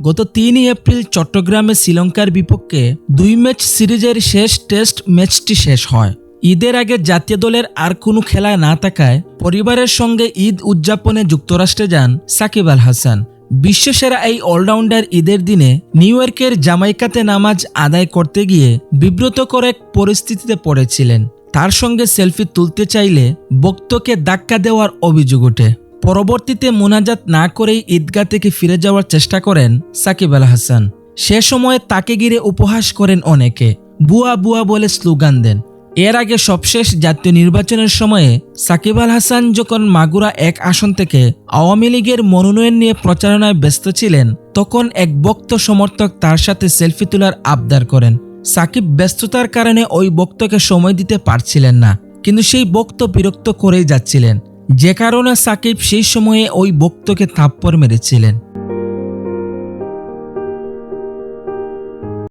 গত 3 এপ্রিল চট্টগ্রামে শ্রীলঙ্কার বিপক্ষে 2 ম্যাচ সিরিজের শেষ টেস্ট ম্যাচটি শেষ হয়। ঈদের আগে জাতীয় দলের আর কোনো খেলায় না থাকায় পরিবারের সঙ্গে ঈদ উদযাপনে যুক্তরাষ্ট্রে যান সাকিব আল হাসান। বিশ্বসেরা এই অলরাউন্ডার ঈদের দিনে নিউ ইয়র্কের জামাইকাতে নামাজ আদায় করতে গিয়ে বিব্রতকর এক পরিস্থিতিতে পড়েছিলেন। তার সঙ্গে সেলফি তুলতে চাইলে বক্তকে ধাক্কা দেওয়ার অভিযোগ ওঠে। পরবর্তীতে মোনাজাত না করেই ঈদগাহ থেকে ফিরে যাওয়ার চেষ্টা করেন সাকিব আল হাসান। সে সময়ে তাকে ঘিরে উপহাস করেন অনেকে, বুয়া বুয়া বলে স্লোগান দেন। এর আগে সবশেষ জাতীয় নির্বাচনের সময়ে সাকিব আল হাসান যখন মাগুরা 1 আসন থেকে আওয়ামী লীগের মনোনয়ন নিয়ে প্রচারণায় ব্যস্ত ছিলেন, তখন এক বক্ত সমর্থক তার সাথে সেলফি তোলার আবদার করেন। সাকিব ব্যস্ততার কারণে ওই বক্তকে সময় দিতে পারছিলেন না, কিন্তু সেই বক্ত বিরক্ত করেই যাচ্ছিলেন, যে কারণে সাকিব সেই সময়ে ওই বক্তকে থাপ্পড় মেরেছিলেন।